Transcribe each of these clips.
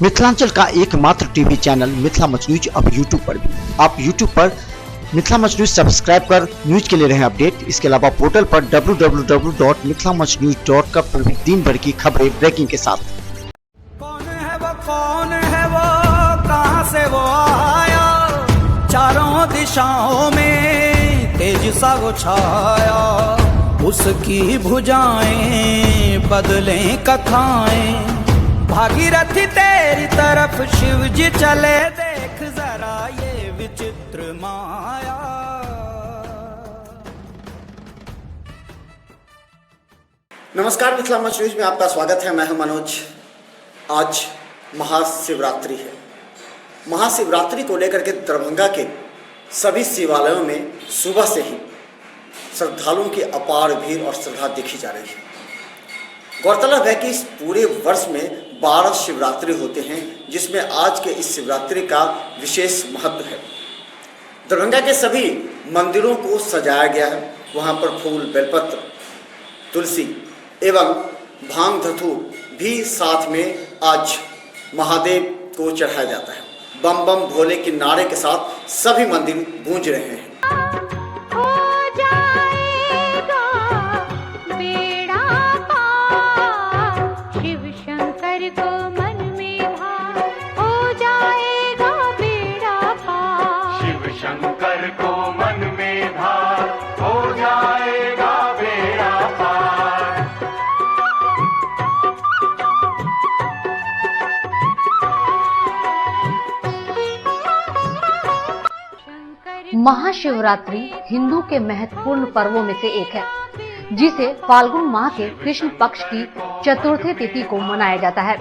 मिथिलांचल का एकमात्र TV channel Mithila much news अब यूट्यूब पर भी। आप यूट्यूब पर मिथिला मच न्यूज सब्सक्राइब कर न्यूज के लिए रहे अपडेट। इसके अलावा पोर्टल पर www.mithilamachnews.com पर भी दिन भर की खबरें ब्रेकिंग के साथ। कौन है वो कहां से वो आया, चारों दिशाओं में तेज सा वो छाया, उसकी भुजाएं बदलें कथाएं, भागीरथी तेरी तरफ शिव जी चले, देख जरा ये विचित्र माया। नमस्कार, मिथिला मच न्यूज में आपका स्वागत है। मैं हूं मनोज। आज महाशिवरात्रि है। महाशिवरात्रि को लेकर के दरभंगा के सभी शिवालयों में सुबह से ही श्रद्धालुओं की अपार भीड़ और श्रद्धा देखी जा रही है। गौरतलब है कि इस पूरे वर्ष में 12 शिवरात्रि होते हैं, जिसमें आज के इस शिवरात्रि का विशेष महत्व है। दरभंगा के सभी मंदिरों को सजाया गया है। वहाँ पर फूल, बेलपत्र, तुलसी एवं भांग धतूर भी साथ में आज महादेव को चढ़ाया जाता है। बम बम भोले के नारे के साथ सभी मंदिर गूंज रहे हैं। महाशिवरात्रि हिंदू के महत्वपूर्ण पर्वों में से एक है, जिसे फाल्गुन माह के कृष्ण पक्ष की चतुर्थी तिथि को मनाया जाता है।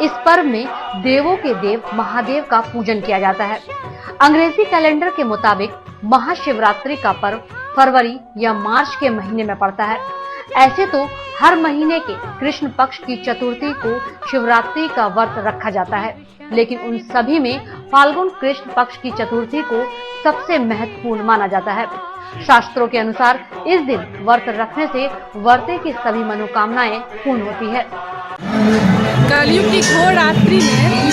इस पर्व में देवों के देव महादेव का पूजन किया जाता है। अंग्रेजी कैलेंडर के मुताबिक महाशिवरात्रि का पर्व फरवरी या मार्च के महीने में पड़ता है। ऐसे तो हर महीने के कृष्ण पक्ष की चतुर्थी को शिवरात्रि का व्रत रखा जाता है, लेकिन उन सभी में फाल्गुन कृष्ण पक्ष की चतुर्थी को सबसे महत्वपूर्ण माना जाता है। शास्त्रों के अनुसार इस दिन व्रत रखने से व्रते की सभी मनोकामनाएं पूर्ण होती है। कलयुग की घोर रात्रि में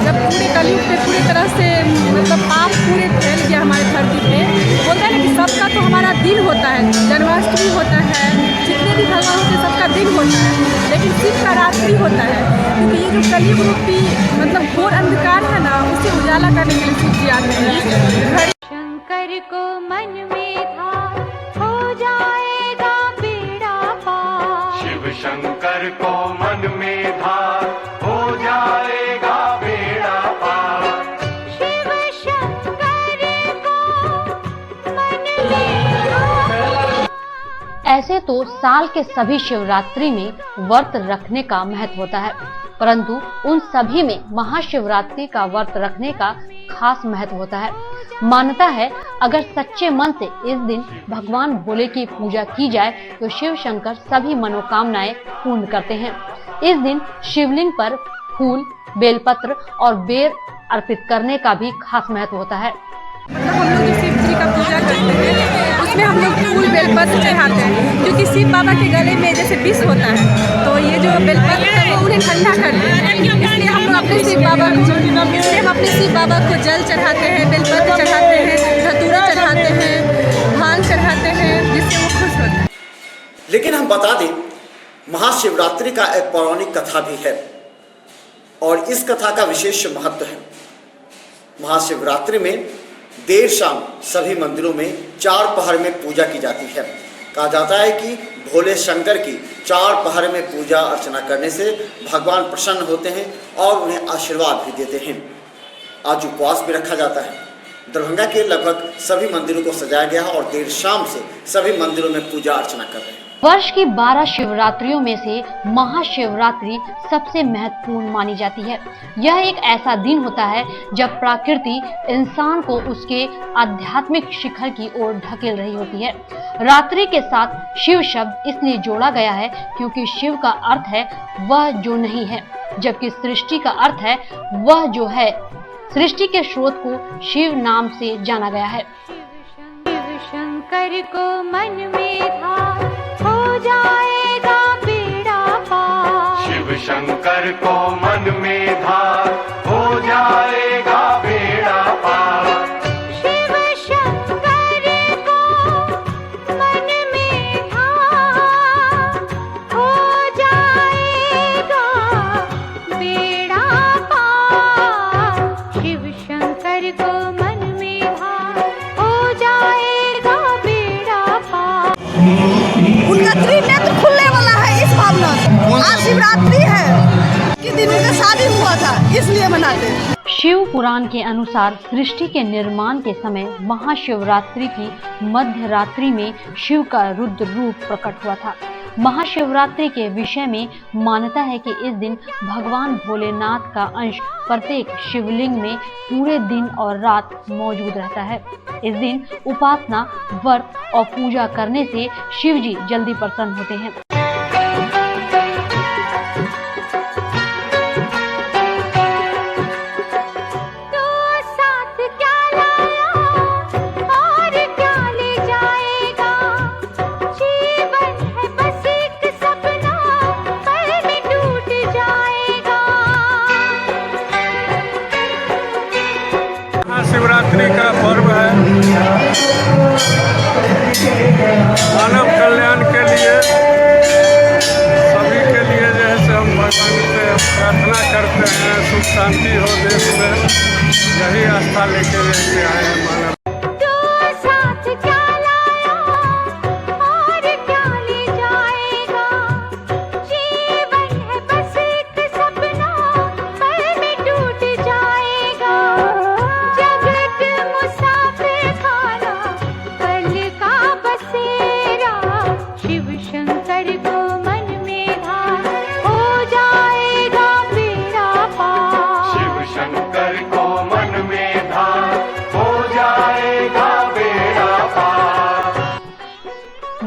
जब पूरे कलयुग पे पूरी तरह से मतलब पाप पूरे फैल गया हमारे धरती पे, बोलता है ना कि सबका तो हमारा दिन होता है, जन्माष्टमी होता है, जितने भी भगवान होते हैं सबका दिन होता है, लेकिन शिव का रात्रि होता है। क्योंकि ये जो कलयुग रूपी मतलब घोर अंधकार है ना, उसे उजाला करने के लिए शिव जी आते हैं। शंकर को मन में था, हो जाएगा बेड़ा पार। शिव शंकर को मन में था, हो जाएगा बेड़ा पार। शिव शंकर को मन में था। ऐसे तो साल के सभी शिवरात्रि में व्रत रखने का महत्व होता है, परंतु उन सभी में महाशिवरात्रि का व्रत रखने का खास महत्व होता है। मान्यता है, अगर सच्चे मन से इस दिन भगवान भोले की पूजा की जाए तो शिव शंकर सभी मनोकामनाएं पूर्ण करते हैं। इस दिन शिवलिंग पर फूल, बेलपत्र और बेर अर्पित करने का भी खास महत्व होता है। मतलब हम लोग शिव जी का पूजा करते हैं, उसमें हम लोग फूल बेलपत्र चढ़ाते हैं, क्योंकि शिव बाबा के गले में जैसे विष होता है, तो ये जो बेलपत्र है वो उन्हें ठंडा करते हैं। इसलिए हम लोग अपने शिव बाबा को जल चढ़ाते हैं, बेलपत्र चढ़ाते हैं, धतूरा चढ़ाते हैं, भांग चढ़ाते हैं, जिससे वो खुश होते हैं। लेकिन हम बता दें, महाशिवरात्रि का एक पौराणिक कथा भी है और इस कथा का विशेष महत्व है। महाशिवरात्रि में देर शाम सभी मंदिरों में 4 पहर में पूजा की जाती है। कहा जाता है कि भोले शंकर की 4 पहर में पूजा अर्चना करने से भगवान प्रसन्न होते हैं और उन्हें आशीर्वाद भी देते हैं। आज उपवास भी रखा जाता है। दरभंगा के लगभग सभी मंदिरों को सजाया गया है और देर शाम से सभी मंदिरों में पूजा अर्चना कर रहे हैं। वर्ष की 12 शिवरात्रियों में से महाशिवरात्रि सबसे महत्वपूर्ण मानी जाती है। यह एक ऐसा दिन होता है जब प्रकृति इंसान को उसके आध्यात्मिक शिखर की ओर ढकेल रही होती है। रात्रि के साथ शिव शब्द इसलिए जोड़ा गया है क्योंकि शिव का अर्थ है वह जो नहीं है, जबकि सृष्टि का अर्थ है वह जो है। सृष्टि के स्रोत को शिव नाम से जाना गया है। शिव शंकर को मन में था, हो जाएगा बेड़ा पार। शिव शंकर को मन मन में धार, हो जाएगा बेड़ा पार। शिव शंकर को मन में धार, हो जाएगा बेड़ा पार। शिव शंकर को मन में धार, हो जाएगा बेड़ा पार। उनका त्रिनेत्र खुलने वाला है इस भावना से। आज शिवरात्रि है कि दिन उनका शादी हुआ था, इसलिए मनाते हैं। शिव पुराण के अनुसार सृष्टि के निर्माण के समय महाशिवरात्रि की मध्य रात्रि में शिव का रुद्र रूप प्रकट हुआ था। महाशिवरात्रि के विषय में मान्यता है कि इस दिन भगवान भोलेनाथ का अंश प्रत्येक शिवलिंग में पूरे दिन और रात मौजूद रहता है। इस दिन उपासना, व्रत और पूजा करने से शिव जी जल्दी प्रसन्न होते हैं। शिवरात्रि का पर्व है, मानव कल्याण के लिए, सभी के लिए जैसे हम भगवान से प्रार्थना करते हैं सुख शांति हो देश में, यही आस्था लेके रहते आए हैं मानव।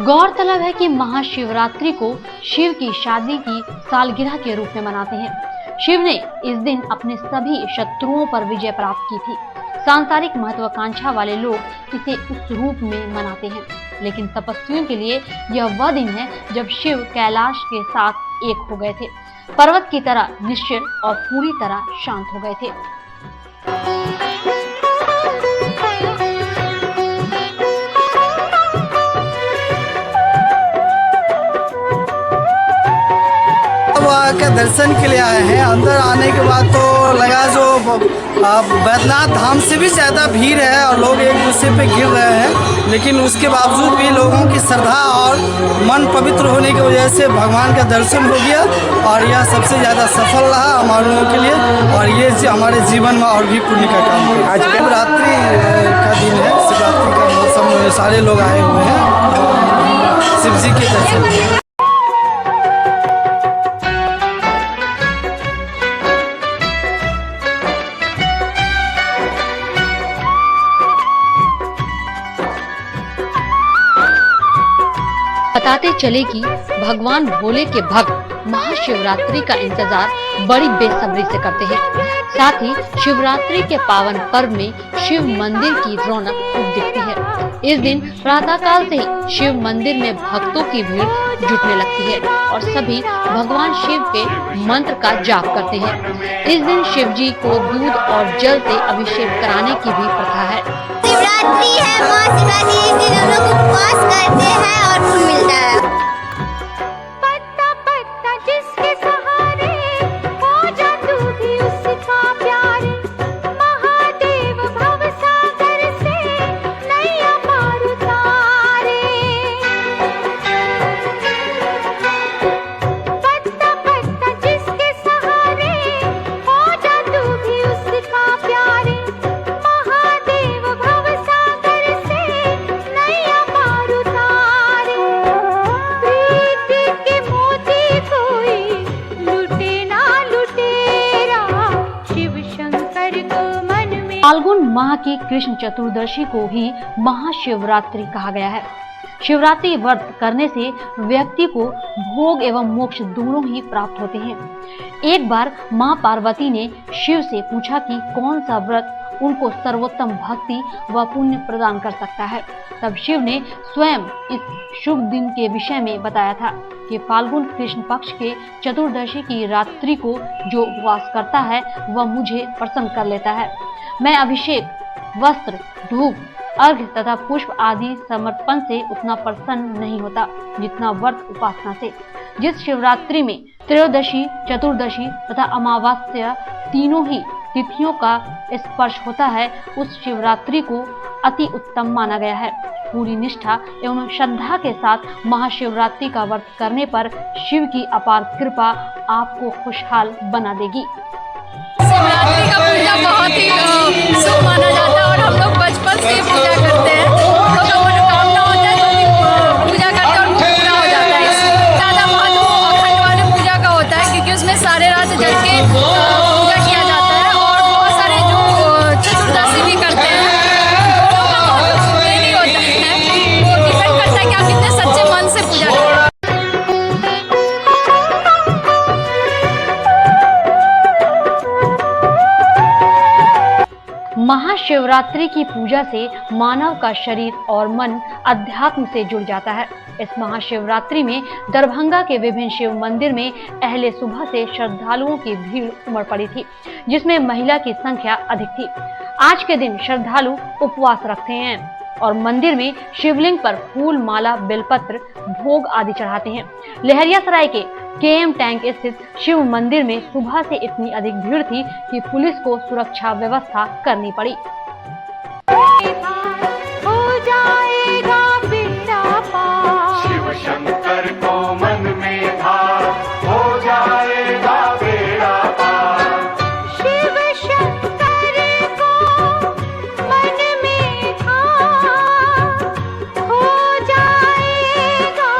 गौरतलब है कि महाशिवरात्रि को शिव की शादी की सालगिरह के रूप में मनाते हैं। शिव ने इस दिन अपने सभी शत्रुओं पर विजय प्राप्त की थी। सांसारिक महत्वाकांक्षा वाले लोग इसे उस रूप में मनाते हैं, लेकिन तपस्वियों के लिए यह वह दिन है जब शिव कैलाश के साथ एक हो गए थे, पर्वत की तरह निश्चल और पूरी तरह शांत हो गए थे। के दर्शन के लिए आए हैं। अंदर आने के बाद तो लगा जो बैद्यनाथ धाम से भी ज़्यादा भीड़ है और लोग एक दूसरे पे गिर रहे हैं, लेकिन उसके बावजूद भी लोगों की श्रद्धा और मन पवित्र होने की वजह से भगवान का दर्शन हो गया और यह सबसे ज़्यादा सफल रहा हमारे लोगों के लिए और ये हमारे जीवन में और भी पुण्य का काम है। आज शिवरात्रि का दिन है, शिवरात्रि का मौसम में सारे लोग आए हुए हैं शिव जी के दर्शन। बताते चले कि भगवान भोले के भक्त महाशिवरात्रि का इंतजार बड़ी बेसब्री से करते हैं। साथ ही शिवरात्रि के पावन पर्व में शिव मंदिर की रौनक खूब दिखती है। इस दिन प्रातःकाल से ही शिव मंदिर में भक्तों की भीड़ जुटने लगती है और सभी भगवान शिव के मंत्र का जाप करते हैं। इस दिन शिव जी को दूध और जल से अभिषेक कराने की भी प्रथा है। शिवरात्रि है, महाशिवरात्रि, इस दिन हम लोग उपवास करते हैं और फूल मिलता है। पत्ता पत्ता जिसके सहारे हो जा तू भी उसका प्यार, महादेव भव सागर से नैया पार उतारे। पत्ता पत्ता जिसके सहारे हो जा तू भी उसका प्यार, महादेव भव सागर से नैया पार उतारे। प्रीति के मोती कोई लुटे ना लुटेरा, शिव शंकर को मन में। फाल्गुन माह की कृष्ण चतुर्दशी को ही महाशिवरात्रि कहा गया है। शिवरात्रि व्रत करने से व्यक्ति को भोग एवं मोक्ष दोनों ही प्राप्त होते हैं। एक बार मां पार्वती ने शिव से पूछा कि कौन सा व्रत उनको सर्वोत्तम भक्ति व पुण्य प्रदान कर सकता है। तब शिव ने स्वयं इस शुभ दिन के विषय में बताया था कि कि फाल्गुन कृष्ण पक्ष के चतुर्दशी की रात्रि को जो उपवास करता है वह मुझे प्रसन्न कर लेता है। मैं अभिषेक, वस्त्र, धूप, अर्घ्य तथा पुष्प आदि समर्पण से उतना प्रसन्न नहीं होता जितना व्रत उपासना से। जिस शिवरात्रि में त्रयोदशी, चतुर्दशी तथा अमावस्या तीनों ही तिथियों का स्पर्श होता है, उस शिवरात्रि को अति उत्तम माना गया है। पूरी निष्ठा एवं श्रद्धा के साथ महाशिवरात्रि का व्रत करने पर शिव की अपार कृपा आपको खुशहाल बना देगी। शिवरात्रि का पूजा बहुत ही शुभ माना जाता है और हम लोग बचपन से पूजा करते हैं। हम लोग का मनोकामना होता है तो पूजा करते हैं और वो पूरा हो जाता है। ज़्यादा महत्व अखंड वाले पूजा का होता है क्योंकि उसमें सारे रात जग के पूजा किया जाता है और बहुत सारे जो चतुर्दशी भी करते हैं ये नहीं होता है। वो डिपेंड करता है कि आप कितने सच्चे मन से पूजा करते हैं। महाशिवरात्रि की पूजा से मानव का शरीर और मन अध्यात्म से जुड़ जाता है। इस महाशिवरात्रि में दरभंगा के विभिन्न शिव मंदिर में अहले सुबह से श्रद्धालुओं की भीड़ उमड़ पड़ी थी, जिसमें महिला की संख्या अधिक थी। आज के दिन श्रद्धालु उपवास रखते हैं और मंदिर में शिवलिंग पर फूल, माला, बेलपत्र, भोग आदि चढ़ाते हैं। लहरियासराय के केएम टैंक स्थित शिव मंदिर में सुबह से इतनी अधिक भीड़ थी कि पुलिस को सुरक्षा व्यवस्था करनी पड़ी। हो जाएगा बेड़ा पार, शिव शंकर को मन में धार, हो जाएगा बेड़ा पार। शिव शंकर को मन में धार, हो जाएगा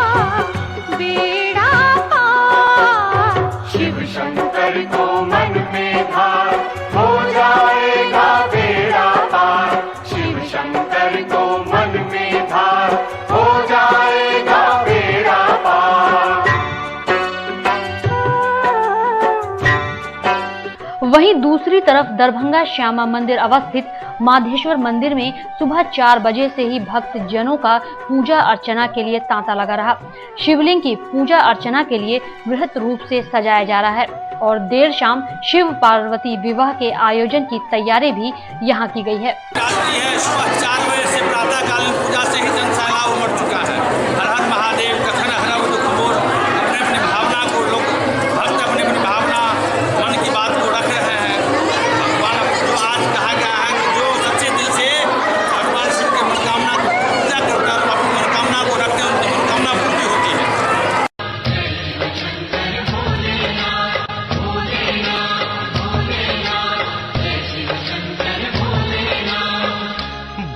बेड़ा पार। शिव शंकर को मन में धार, हो जाएगा बेड़ा पार। शिव शंकर को मन में धार, हो जाएगा बेड़ा पार। वहीं दूसरी तरफ दरभंगा श्यामा मंदिर अवस्थित माधेश्वर मंदिर में सुबह 4 बजे से ही भक्त जनों का पूजा अर्चना के लिए तांता लगा रहा। शिवलिंग की पूजा अर्चना के लिए बृहत रूप से सजाया जा रहा है और देर शाम शिव पार्वती विवाह के आयोजन की तैयारी भी यहाँ की गई है। सुबह 4 बजे से प्रातःकालीन पूजा से ही जनसैलाब उमड़ चुका है। हर हर महादेव कथन हरव दुख मोर, अपने अपनी भावना को लोग भक्त अपनी अपनी भावना मन की बात को रख रहे हैं। भगवान जो आज कहा गया है कि जो सच्चे दिल से भगवान शिव के मनोकामना की पूजा करते हैं और अपनी मनोकामना को रखते हैं, उनकी मनोकामना पूरी होती है।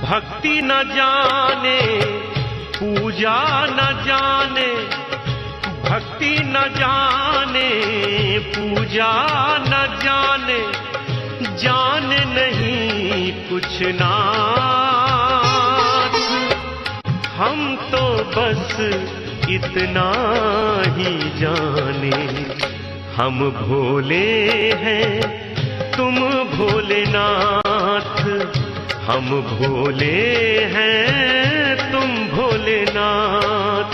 भक्ति न जाने पूजा न जाने, भक्ति न जाने पूजा न जाने, जान नहीं कुछ नाथ। हम तो बस इतना ही जाने, हम भोले हैं तुम भोलेनाथ। हम भोले हैं तुम भोलेनाथ।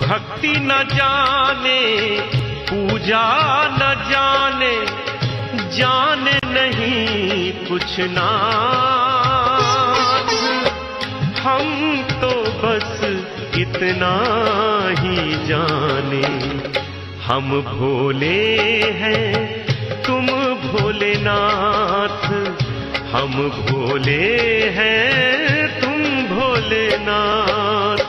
भक्ति न जाने पूजा न जाने, जान नहीं कुछ नाथ। हम तो बस इतना ही जाने, हम भोले हैं तुम भोलेनाथ। हम भोले हैं तुम भोलेनाथ।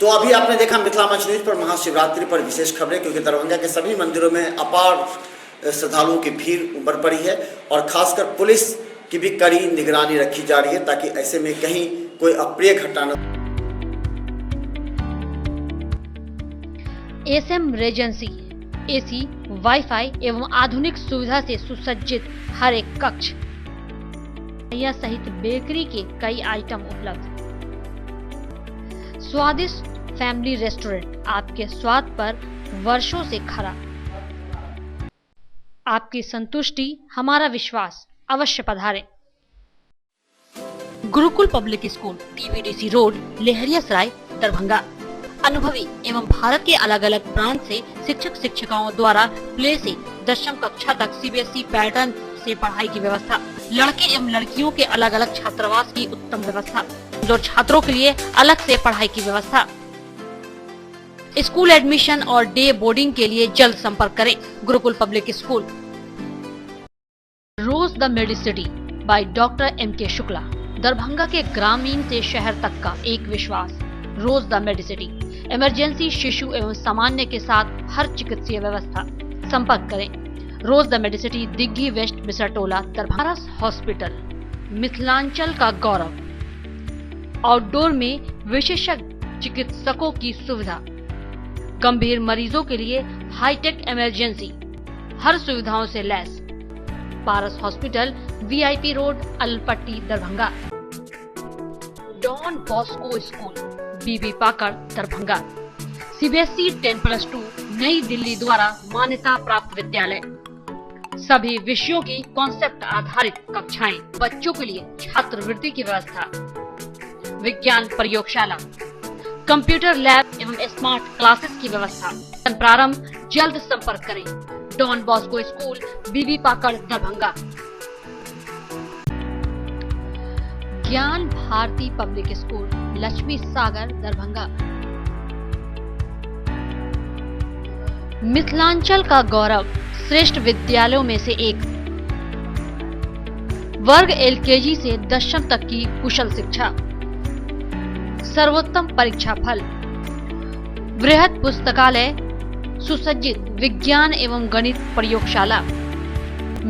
तो अभी आपने देखा मिथिला मंच न्यूज पर महाशिवरात्रि पर विशेष खबरें, क्योंकि दरभंगा के सभी मंदिरों में अपार श्रद्धालुओं की भीड़ उमड़ पड़ी है और खासकर पुलिस की भी कड़ी निगरानी रखी जा रही है ताकि ऐसे में कहीं कोई अप्रिय घटना न। एसएम रेजेंसी एसी, वाईफाई एवं आधुनिक सुविधा से सुसज्जित हर एक कक्ष, यह सहित बेकरी के कई आइटम उपलब्ध। स्वादिष्ट फैमिली रेस्टोरेंट आपके स्वाद पर वर्षों से खरा। आपकी संतुष्टि हमारा विश्वास, अवश्य पधारें। Gurukul public school, TBDC road, Laheriasarai, Darbhanga. अनुभवी एवं भारत के अलग अलग प्रांत से शिक्षक शिक्षिकाओं द्वारा प्ले से दशम कक्षा तक सीबीएसई पैटर्न से पढ़ाई की व्यवस्था। लड़के एवं लड़कियों के अलग अलग छात्रावास की उत्तम व्यवस्था। जो छात्रों के लिए अलग से पढ़ाई की व्यवस्था। स्कूल एडमिशन और डे बोर्डिंग के लिए जल्द संपर्क करें। Gurukul public school. Rose the Medicity by doctor M K. Shukla. Darbhanga के ग्रामीण से शहर तक का एक विश्वास। रोज द मेडिसिटी। इमरजेंसी, शिशु एवं सामान्य के साथ हर चिकित्सीय व्यवस्था। संपर्क करें। Rose the Medicity, Digghi west, Bisartola, Darbhanga. Hospital, Mithilanchal का गौरव। आउटडोर में विशेषज्ञ चिकित्सकों की सुविधा। गंभीर मरीजों के लिए हाईटेक इमरजेंसी, हर सुविधाओं से लैस। Paras hospital, VIP road, Alpatti, Darbhanga. Don Bosco school, Bibi Pakar, Darbhanga. CBSE 10+2 New Delhi द्वारा मान्यता प्राप्त विद्यालय। सभी विषयों की कॉन्सेप्ट आधारित कक्षाएं। बच्चों के लिए छात्रवृत्ति की व्यवस्था। विज्ञान प्रयोगशाला, कंप्यूटर लैब एवं स्मार्ट क्लासेस की व्यवस्था। प्रारंभ, जल्द संपर्क करें। Don Bosco school, Bibi Pakar, Darbhanga. ज्ञान भारती पब्लिक स्कूल, लक्ष्मी सागर, दरभंगा। मिथिलांचल का गौरव, श्रेष्ठ विद्यालयों में से एक। वर्ग एलकेजी से दशम तक की कुशल शिक्षा। सर्वोत्तम परीक्षा फल। वृहद पुस्तकालय, सुसज्जित विज्ञान एवं गणित प्रयोगशाला।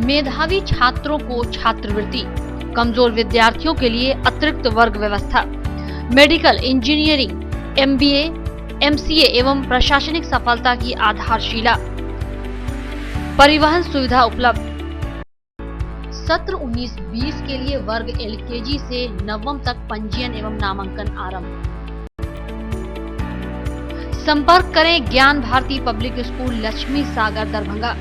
मेधावी छात्रों को छात्रवृत्ति। कमजोर विद्यार्थियों के लिए अतिरिक्त वर्ग व्यवस्था। मेडिकल, इंजीनियरिंग, एमबीए, एमसीए एवं प्रशासनिक सफलता की आधारशिला। परिवहन सुविधा उपलब्ध। सत्र 19-20 के लिए वर्ग एलकेजी से नवम तक पंजीयन एवं नामांकन आरंभ। संपर्क करें ज्ञान भारती पब्लिक स्कूल, लक्ष्मी सागर, दरभंगा।